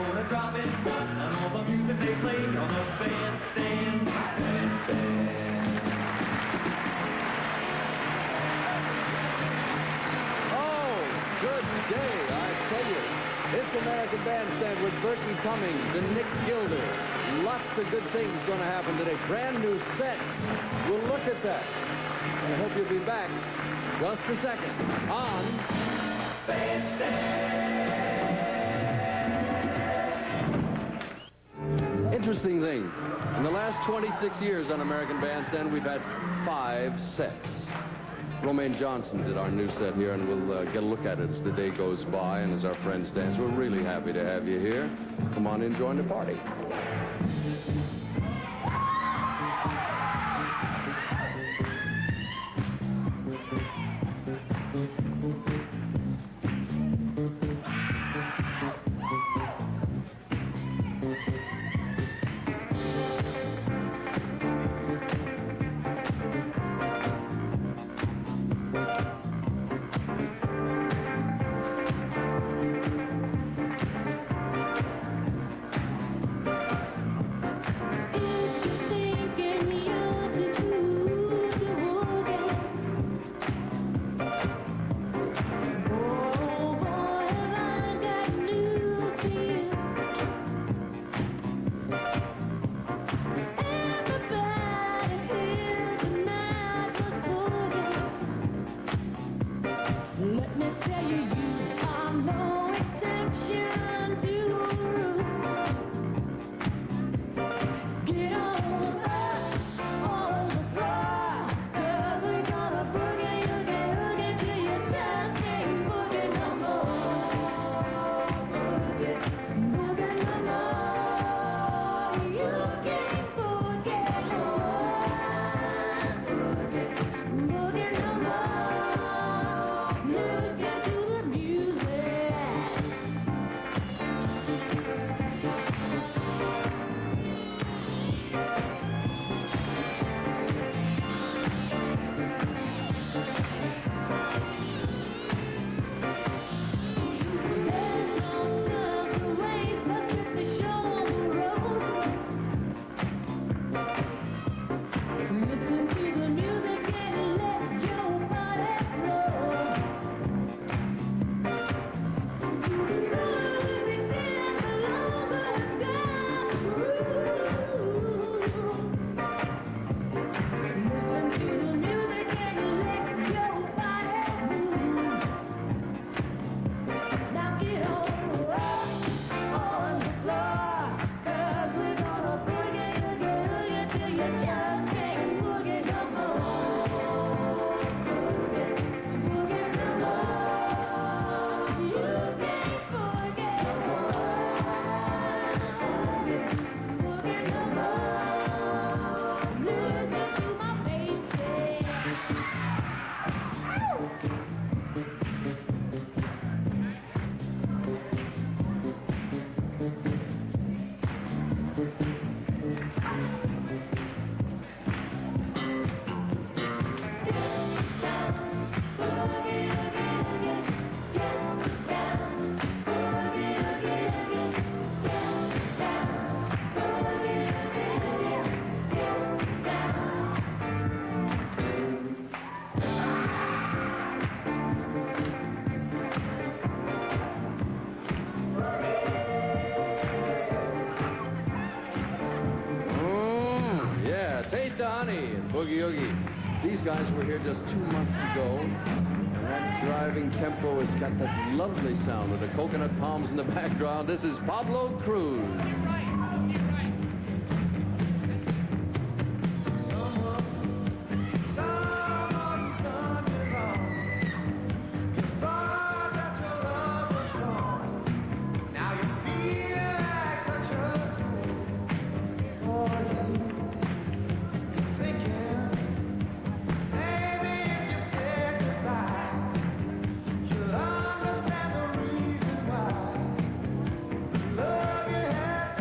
Gonna drop it and all the music they play on the bandstand. Bandstand. Oh, good day, I tell you. It's American Bandstand with Burton Cummings and Nick Gilder. Lots of good things going to happen today. Brand new set. We'll look at that. I hope you'll be back just a second on Bandstand. Interesting thing. In the last 26 years on American Bandstand, we've had 5 sets. Romaine Johnson did our new set here, and we'll get a look at it as the day goes by and as our friends dance. We're really happy to have you here. Come on in, join the party. Taste of Honey and Boogie Oogie. These guys were here just 2 months ago. And that driving tempo has got that lovely sound with the coconut palms in the background. This is Pablo Cruz. Love you had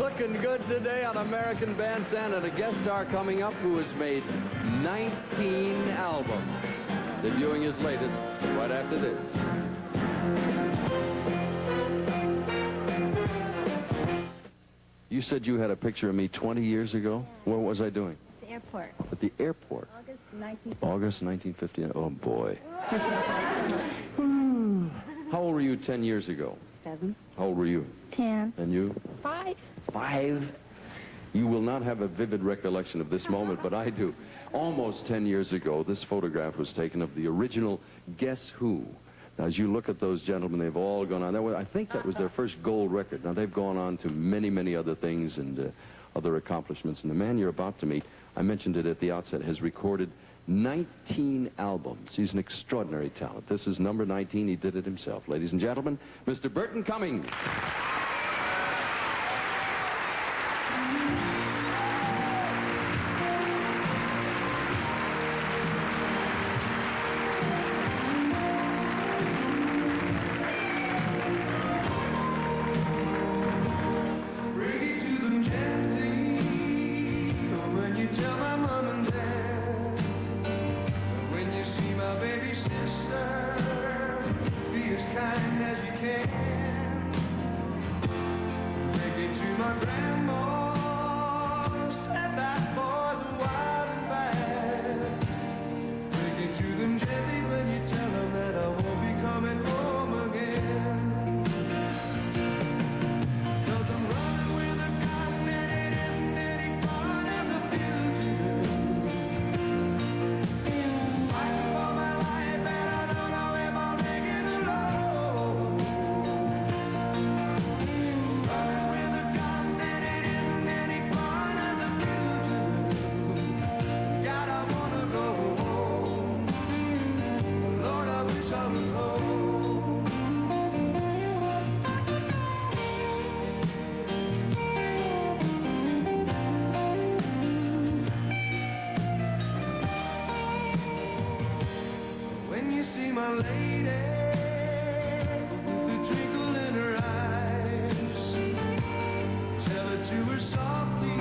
Looking good today on American Bandstand, and a guest star coming up who has made 19 albums. Debuting his latest right after this. You said you had a picture of me 20 years ago? What was I doing? The airport. At the airport? August 1950. August 1950. Oh, boy. How old were you 10 years ago? 7. How old were you? 10. And you? 5. 5? You will not have a vivid recollection of this moment, but I do. Almost 10 years ago, this photograph was taken of the original Guess Who. Now, as you look at those gentlemen, they've all gone on. I think that was their first gold record. Now, they've gone on to many, many other things and other accomplishments. And the man you're about to meet, I mentioned it at the outset, has recorded 19 albums. He's an extraordinary talent. This is number 19. He did it himself. Ladies and gentlemen, Mr. Burton Cummings. Bring it to them gently when you tell my mom and dad. When you see my baby sister, be as kind as you can. Take it to my grandma, said that boy's wild and bad. Bring it to them gently when you tell them that I won't be coming home again. 'Cause I'm running with a gun and it isn't any fun as a fugitive. Fighting for my life and I don't know if I'll make it alone. Running with a gun and it isn't any fun as a fugitive. God, I wanna go home. Lord, I wish I was home. When you see my lady with the twinkle in her eyes, tell her to her softly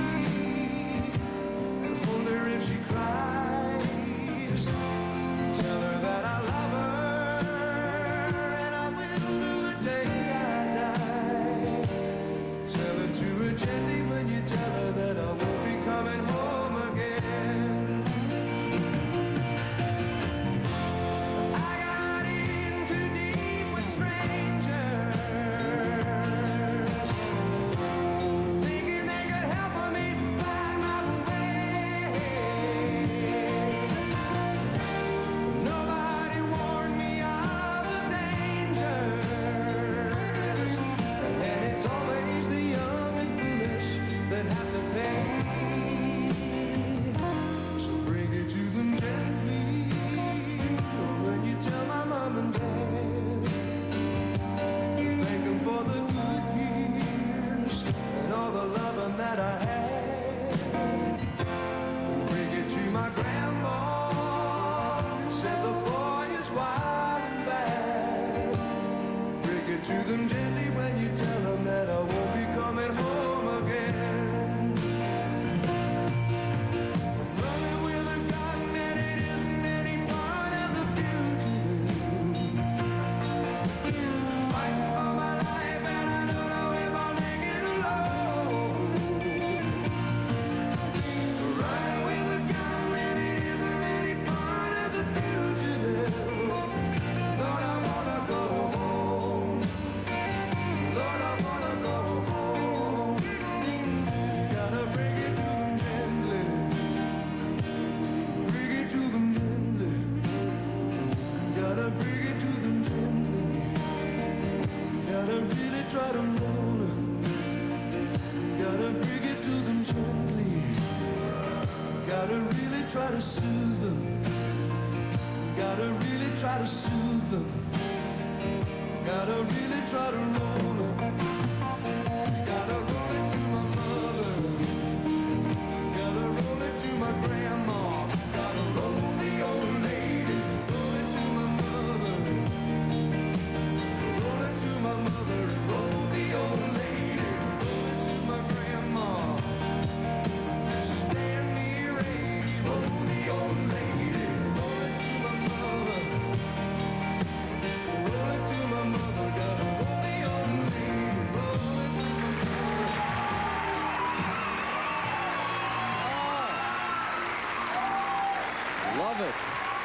and hold her if she cries. Tell her that I love her and I will till the day I die. Tell her to her gently when you tell her that I won't be coming home again. I got in too deep with strangers, thinking they could help me find my way. Nobody warned me of the dangers, and it's always the young and foolish that have to pay. So bring it to them gently when you tell my mom and dad. Thank them for the good years and all the loving that I had. Bring it to my grandma, said the boy is wild and bad. Bring it to them gently when you tell them that I won't be coming home again. Running with a gun and it isn't any fun as a fugitive. Fighting for my life and I don't know if I'll make it alone. Running with a gun and it isn't any fun as a fugitive. Lord, I wanna go home. Lord, I wanna go home. Gotta bring it to them gently. Bring it to them gently. Gotta bring it to them gently. Gotta really try to roll it. Gotta bring it to them gently. Gotta really try to soothe them. Gotta really try to soothe them. Gotta really try to roll it. Gotta roll it to my mother. Gotta roll it to my grandma. Gotta roll the old lady. Roll it to my mother. Roll it to my mother. Roll the old lady. Roll it to my grandma.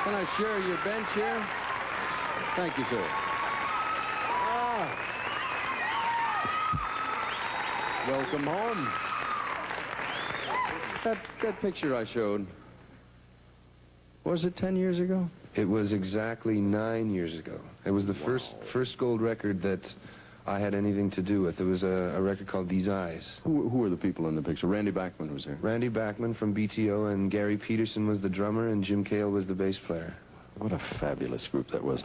Can I share your bench here? Thank you, sir. Welcome home. That picture I showed, was it 10 years ago? It was exactly 9 years ago. It was the first gold record that I had anything to do with. It was a record called These Eyes. Who were the people in the picture? Randy Bachman was there. Randy Bachman from BTO, and Gary Peterson was the drummer, and Jim Cale was the bass player. What a fabulous group that was.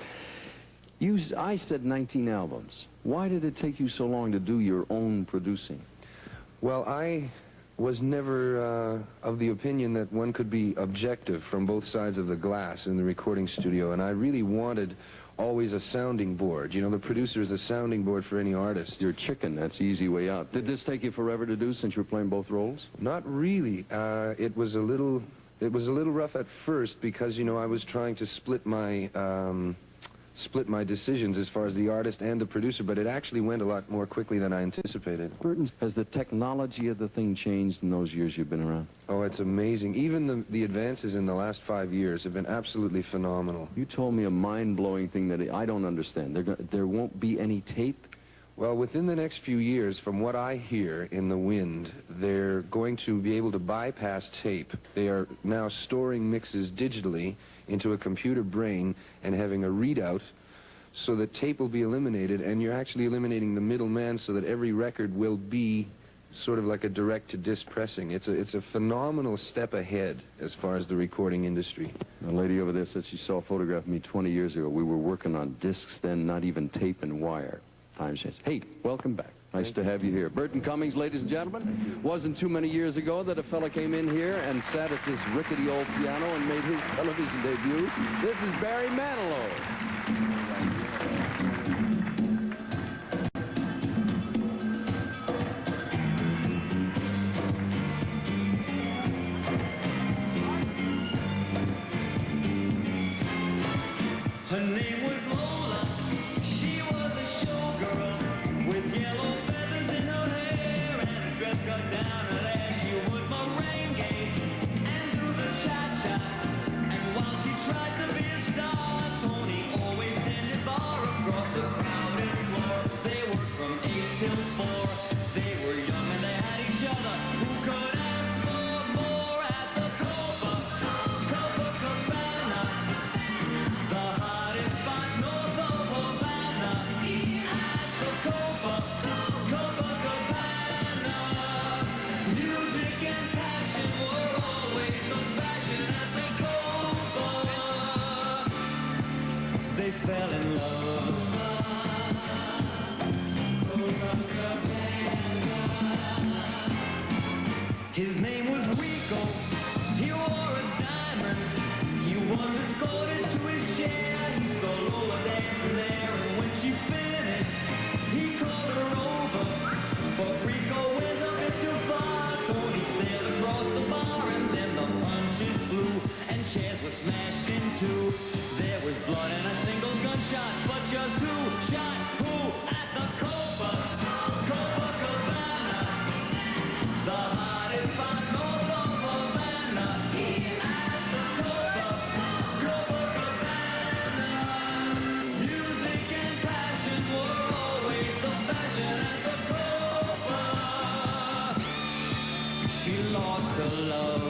I said 19 albums. Why did it take you so long to do your own producing? Well, I was never of the opinion that one could be objective from both sides of the glass in the recording studio, and I really wanted always a sounding board. You know, the producer is a sounding board for any artist. You're chicken. That's the easy way out. Did this take you forever to do since you were playing both roles? Not really. It was a little rough at first because, you know, I was trying to split my decisions as far as the artist and the producer, but it actually went a lot more quickly than I anticipated. Burton, has the technology of the thing changed in those years you've been around? Oh, it's amazing. Even the advances in the last 5 years have been absolutely phenomenal. You told me a mind-blowing thing that I don't understand. There won't be any tape? Well, within the next few years, from what I hear in the wind, they're going to be able to bypass tape. They are now storing mixes digitally into a computer brain and having a readout so that tape will be eliminated, and you're actually eliminating the middleman so that every record will be sort of like a direct-to-disc pressing. It's a phenomenal step ahead as far as the recording industry. The lady over there said she saw a photograph of me 20 years ago. We were working on discs then, not even tape and wire. Times changed. Hey, welcome back. Nice to have you here. Burton Cummings, ladies and gentlemen. Wasn't too many years ago that a fella came in here and sat at this rickety old piano and made his television debut. This is Barry Manilow. Her name was Lola. She was a showgirl with yellow feathers in her hair and a dress cut down her ass. She would merengue and do the cha-cha. And while she tried to be a star, Tony always tended bar across the crowded floor. They worked from 8 till 4. They were young and they had each other. Who could ask for more at the Copacabana? The hottest spot north of Havana. At the Copacabana. Music and passion were always the fashion at the Copa. They fell in love. His name was Rico. He wore a diamond. He was escorted to his chair. He saw Lola dancing there, and when she finished, he called her over. But Rico went a bit too far. Tony sailed across the bar, and then the punches flew, and chairs were smashed in two. There was blood and a single gunshot, but just who shot who at the Copacabana? The hottest spot north of Havana. At the Copacabana. Music and passion were always the fashion at the Copa. She lost her love.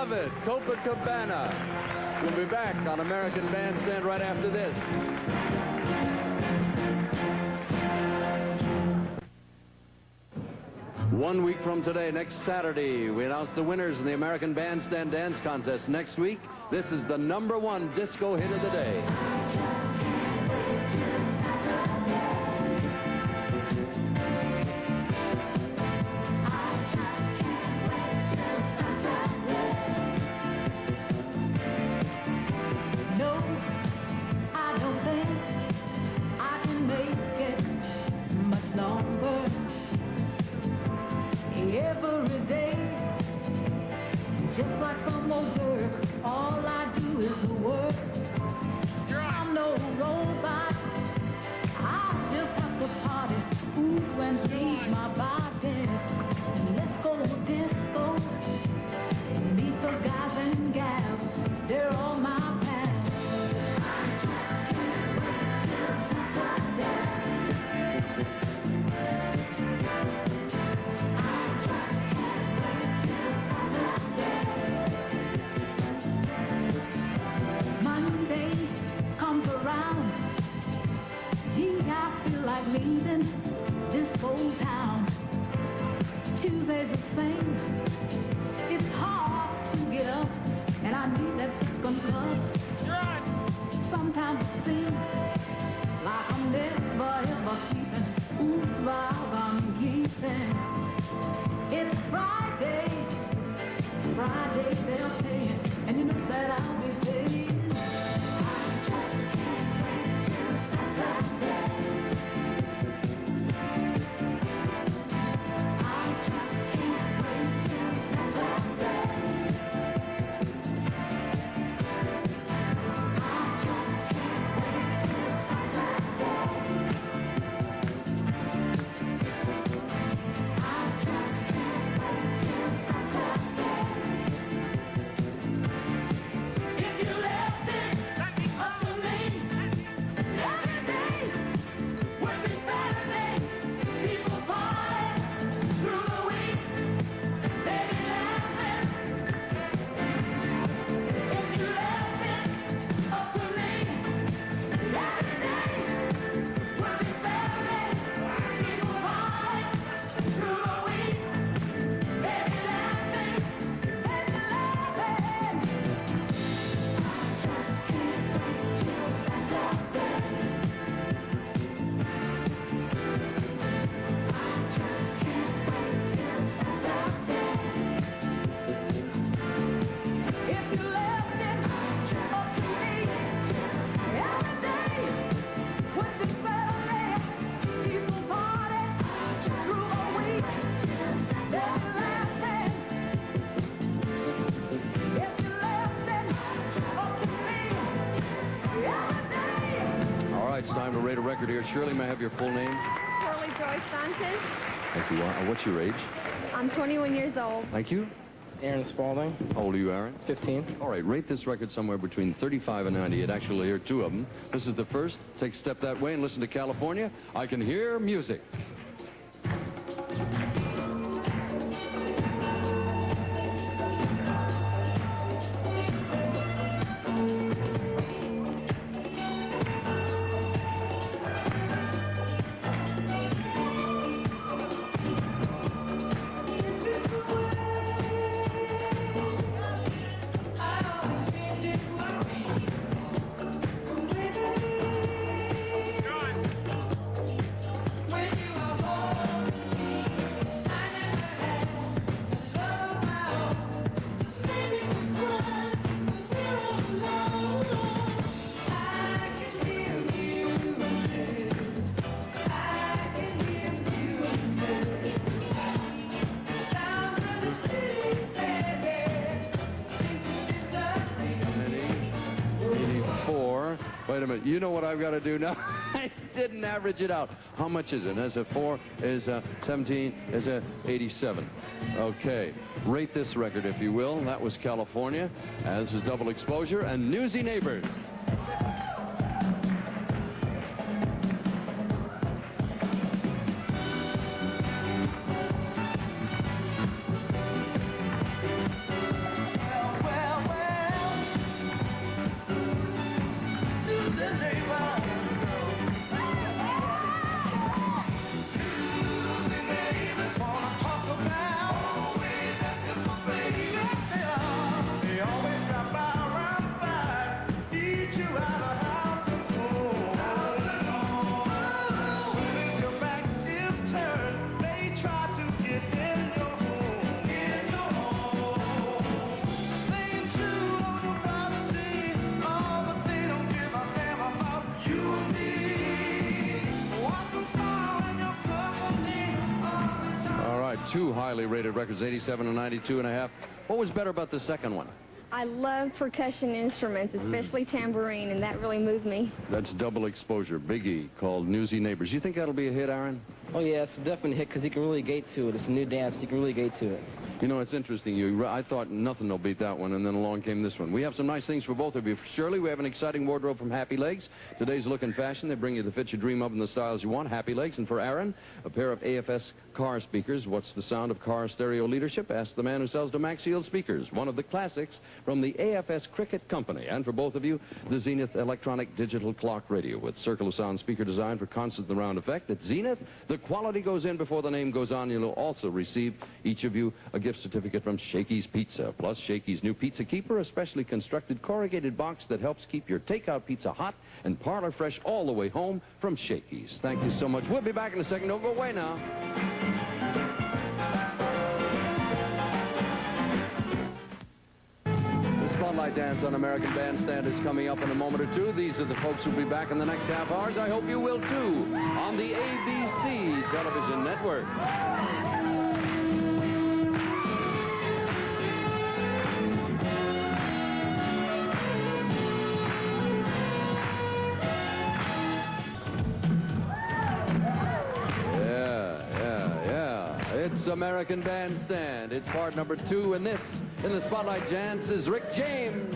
love it. Copacabana. We'll be back on American Bandstand right after this. One week from today, next Saturday, we announce the winners in the American Bandstand Dance Contest. Next week, this is the #1 disco hit of the day. Just like some old jerk, all I do is work. I'm no robot. I just have to party, ooh, and please my body. Let's go disco. Meet the guys and gals, they're all my pals. I just can't wait till Saturday. I just can't wait till Saturday. Monday comes around, gee, I feel like leaving this old town. Tuesday's the same, it's hard to get up, and I need that second cup. Sometimes it seems like I'm never ever sleeping, ooh, while I'm keeping. It's Friday they're paying, and you know that I'll be saying, I just can't wait till Saturday. I just can't wait till Saturday. I just can't wait till Saturday. I just can't wait till Saturday. If you left it up to me, every day would be Saturday. People party through the week, they be laughing. If you left it up to me, every day would be Saturday. People party through the week, they be laughing, they be laughing. I just can't wait till Saturday. I just can't wait till Saturday. If you left it up to me, every day would be Saturday. People party through the week, they'll be laughing. If you left it up to me, every day. All right, it's time to rate a record here. Shirley, may I have your full name? Shirley Joy Sanchez. Thank you. What's your age? I'm 21 years old. Thank you. Aaron Spalding, How old are you, Aaron? 15. All right, rate this record somewhere between 35 and 98. Actually, here are two of them. This is the first. Take a step that way and listen to California. I Can Hear Music. Wait a minute. You know what I've got to do now? I didn't average it out. How much is it? Is it 4? Is 17? Is it 87? Okay. Rate this record, if you will. That was California. And this is Double Exposure and Newsy Neighbors. Well, two highly rated records, 87 and 92.5. What was better about the second one? I love percussion instruments, especially tambourine, and that really moved me. That's double exposure. Biggie called Newsy Neighbors. You think that'll be a hit, Aaron? Oh, yeah, it's a definite hit because he can really gate to it. It's a new dance. He can really gate to it. You know, it's interesting. I thought nothing will beat that one, and then along came this one. We have some nice things for both of you. Shirley, we have an exciting wardrobe from Happy Legs. Today's look and fashion. They bring you the fit you dream of and the styles you want. Happy Legs. And for Aaron, a pair of AFS car speakers. What's the sound of car stereo leadership? Ask the man who sells Demaxial speakers. One of the classics from the AFS Cricket Company. And for both of you, the Zenith electronic digital clock radio with circle of sound speaker design for constant and round effect. At Zenith, the quality goes in before the name goes on. You'll also receive, each of you, a gift certificate from Shakey's Pizza, plus Shakey's new Pizza Keeper, a specially constructed corrugated box that helps keep your takeout pizza hot and parlor fresh all the way home from Shakey's. Thank you so much. We'll be back in a second. Don't go away now. The Spotlight Dance on American Bandstand is coming up in a moment or two. These are the folks who'll be back in the next half hours. I hope you will too, on the ABC television network. It's American Bandstand. It's part number 2, and this, in the Spotlight Dance, is Rick James.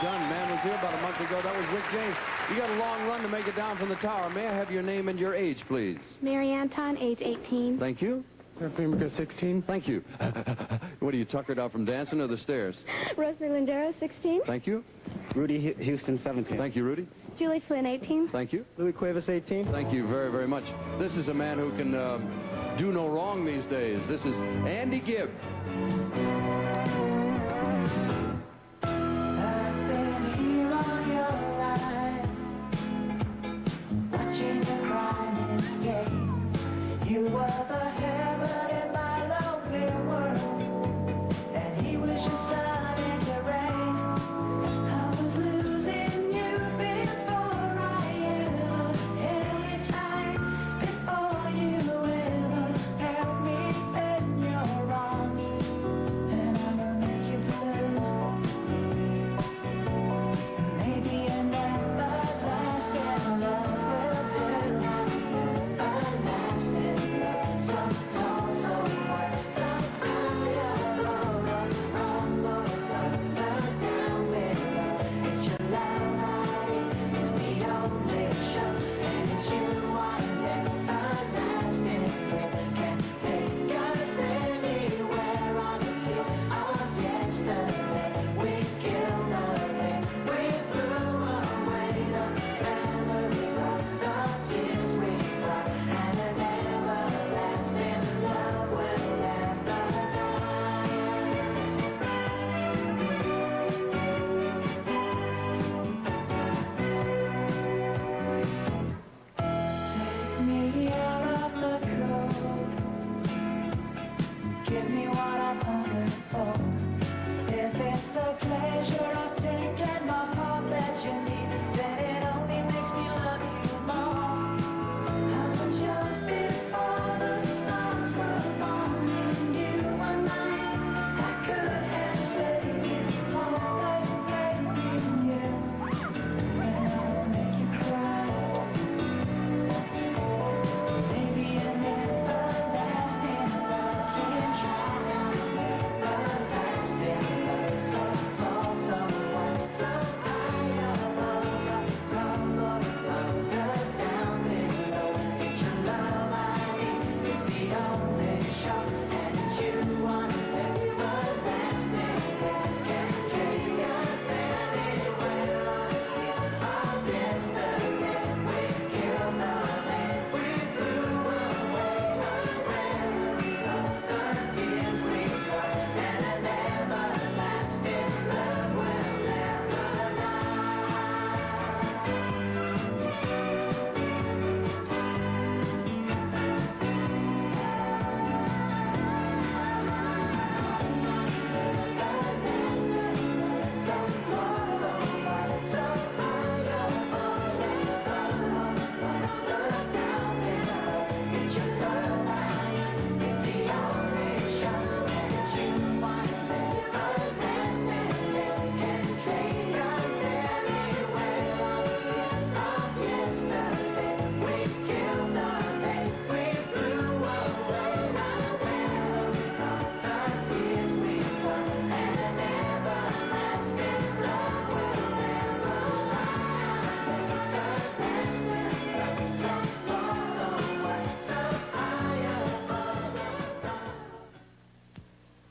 Done. Man was here about a month ago. That was Rick James. You got a long run to make it down from the tower. May I have your name and your age, please? Mary Anton, age 18. Thank you. Prima 16. Thank you. What are you, tuckered out from dancing or the stairs? Rosemary Lindero, 16. Thank you. Rudy Houston, 17. Thank you, Rudy. Julie Flynn, 18. Thank you. Louis Cuevas, 18. Thank you very, very much. This is a man who can do no wrong these days. This is Andy Gibb. Watching you crying again. You were the heaven in my lonely world, and he was your sun and your rain. I was losing you before I ever held you tight, before you ever held me in your arms, and I will make you blue. Maybe an everlasting love will do. Everlasting love, so tall, so wide, so high above, down below. It's your love I need, it's the only show, and it's you one day. Everlasting dream can take us anywhere on the tears of yesterday. We killed the day, we blew away the memories of the tears we cried, and an everlasting love will never die. Take me out of the cold, give me what I've hungered for. If it's the pleasure of taking my part that you need, then it only makes me love you more. I was yours before the stars were born, and you were mine. I could have saved you all the pain in you, and I will make you cry. Maybe an everlasting love can try. Everlasting love, so tall, so wide, so high above, from down below. It's your love I need, it's the only show, and it's you one day. Everlasting gas can take us anywhere on the tears of yesterday. We killed the land, we blew away the memories of the tears we cried, and an everlasting love will never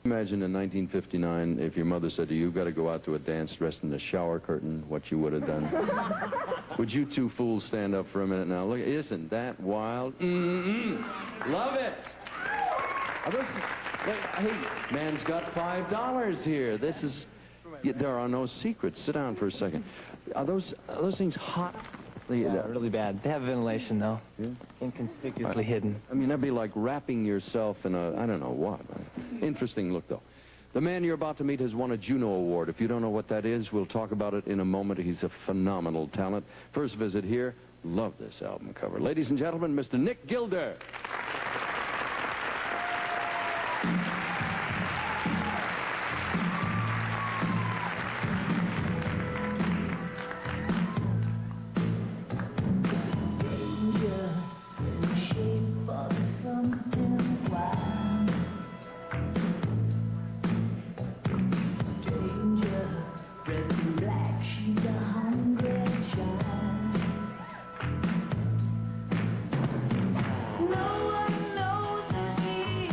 Imagine in 1959 if your mother said to you, you've got to go out to a dance dressed in the shower curtain, what you would have done. Would you two fools stand up for a minute now? Look, isn't that wild? Love it. Are those, wait, hey, man's got $5 here. This is, there are no secrets. Sit down for a second. Are those things hot? Yeah, really bad. They have ventilation, though. Yeah? Inconspicuously hidden. I mean, that'd be like wrapping yourself in a, I don't know what. Interesting look, though. The man you're about to meet has won a Juno Award. If you don't know what that is, we'll talk about it in a moment. He's a phenomenal talent. First visit here. Love this album cover. Ladies and gentlemen, Mr. Nick Gilder. No one knows as you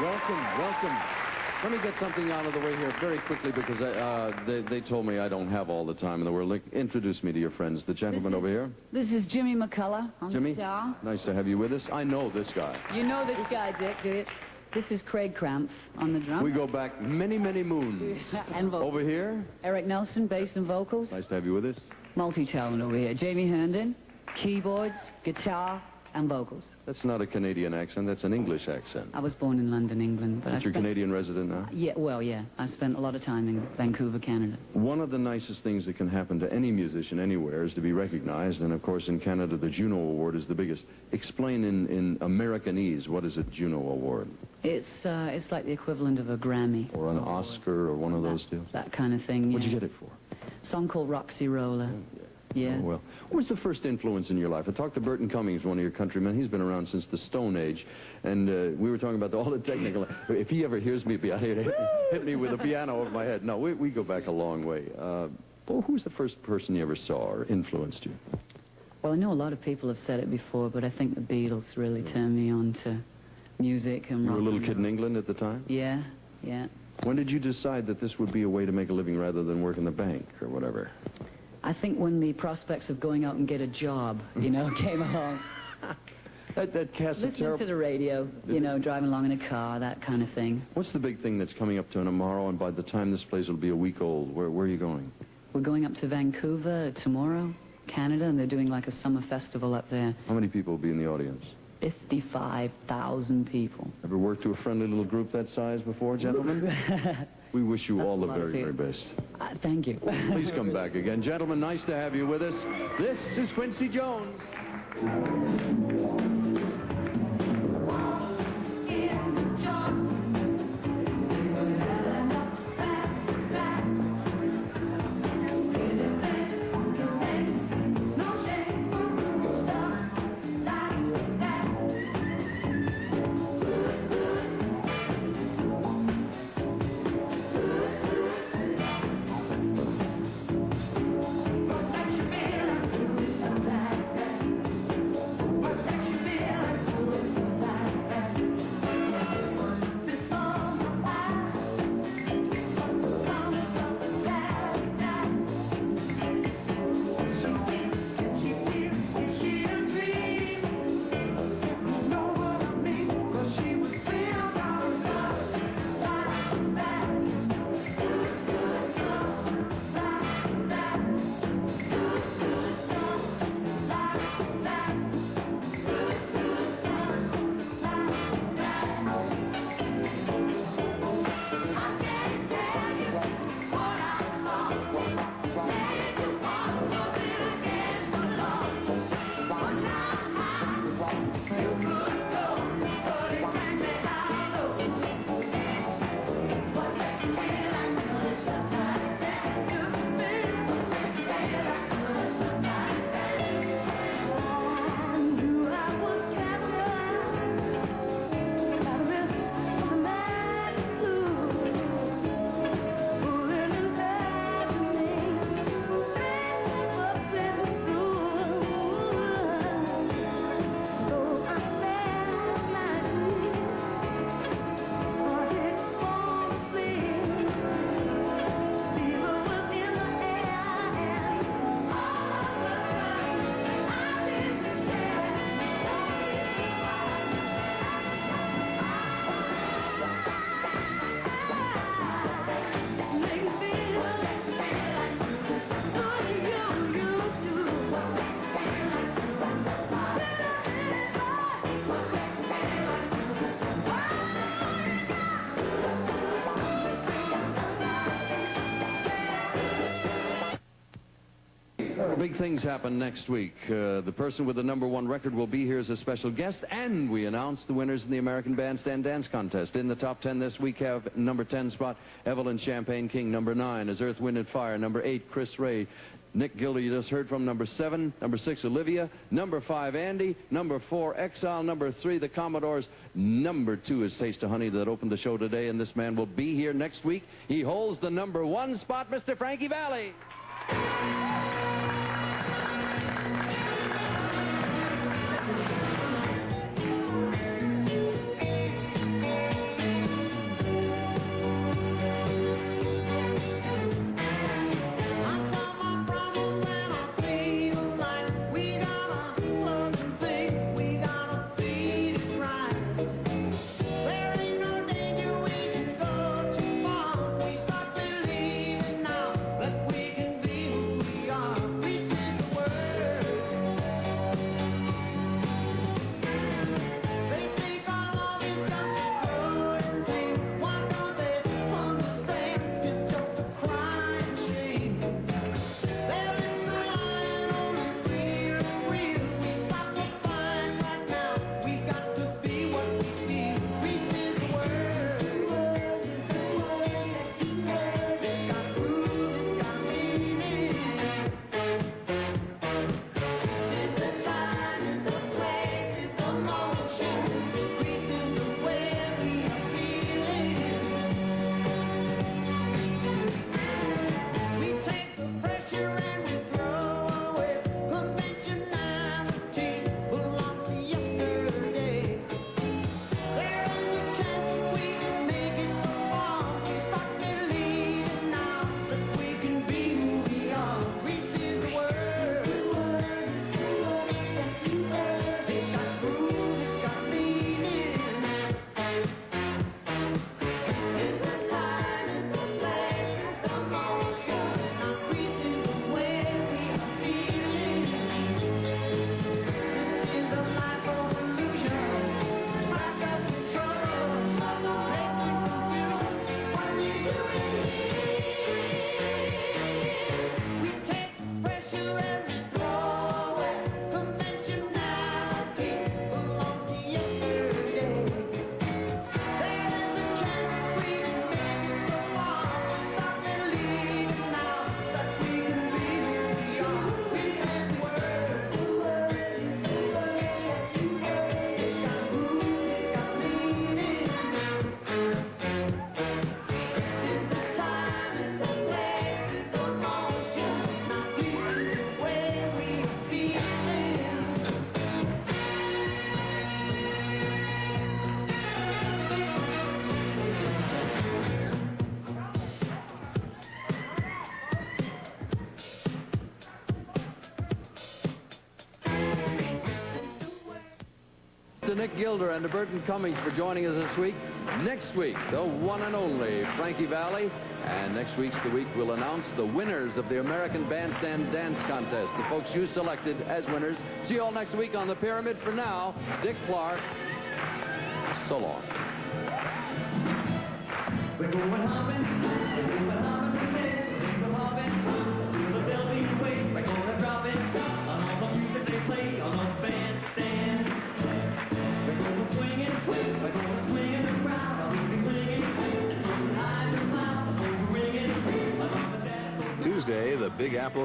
Welcome, welcome. Let me get something out of the way here very quickly because they told me I don't have all the time in the world. Introduce me to your friends. The gentleman over here. This is Jimmy McCullough on Jimmy, guitar. nice to have you with us. I know this guy. You know this guy, Dick, do you? This is Craig Crampf on the drum. We go back many, many moons. And vocals. Over here. Eric Nelson, bass and vocals. Nice to have you with us. Multi-talent over here. Jamie Herndon, keyboards, guitar, and vocals. That's not a Canadian accent. That's an English accent. I was born in London, England. But But you're Canadian resident now? Yeah, well, yeah. I spent a lot of time in Vancouver, Canada. One of the nicest things that can happen to any musician anywhere is to be recognized. And, of course, in Canada, the Juno Award is the biggest. Explain in Americanese, what is a Juno Award? It's like the equivalent of a Grammy. Or an Oscar or one of those deals? That kind of thing, What'd yeah. you get it for? Song called Roxy Roller. Yeah. Oh, well, what was the first influence in your life? I talked to Burton Cummings, one of your countrymen. He's been around since the Stone Age. And we were talking about all the technical... If he ever hears me behind here, hit me with a piano over my head. No, we go back a long way. Well, who's the first person you ever saw or influenced you? Well, I know a lot of people have said it before, but I think the Beatles really turned me on to music and You rock. were a little and kid in roll. England at the time? Yeah, yeah. When did you decide that this would be a way to make a living rather than work in the bank or whatever? I think when the prospects of going out and get a job, you know, came along. That casts a Listening terrible... to the radio, you know, driving along in a car, that kind of thing. What's the big thing that's coming up tomorrow, and by the time this plays will be a week old? Where are you going? We're going up to Vancouver tomorrow, Canada, and they're doing like a summer festival up there. How many people will be in the audience? 55,000 people. Ever worked to a friendly little group that size before, gentlemen? We wish you all the That's a lot very, of very people. best. Thank you. Please come back again. Gentlemen, nice to have you with us. This is Quincy Jones. Big things happen next week. The person with the #1 record will be here as a special guest, and we announce the winners in the American Bandstand Dance Contest. In the top 10 this week have #10 spot, Evelyn Champagne King. #9 is Earth, Wind, and Fire. #8, Chris Ray. Nick Gilder, you just heard from. #7, #6, Olivia. #5, Andy. #4, Exile. #3, the Commodores. #2 is Taste of Honey that opened the show today, and this man will be here next week. He holds the #1 spot, Mr. Frankie Valli. Nick Gilder and to Burton Cummings for joining us this week. Next week, the one and only Frankie Valli. And next week's the week we'll announce the winners of the American Bandstand Dance Contest. The folks you selected as winners. See you all next week on The Pyramid. For now, Dick Clark. So long. We're going hopping, we're going hopping, we're hopping, to the Bellevue way. We're gonna drop it on all the music they play on the bandstand. We're gonna swing and swing, we're gonna swing in the crowd. I'll be swinging, and from high to loud, I'm gonna ring it. Tuesday, the Big Apple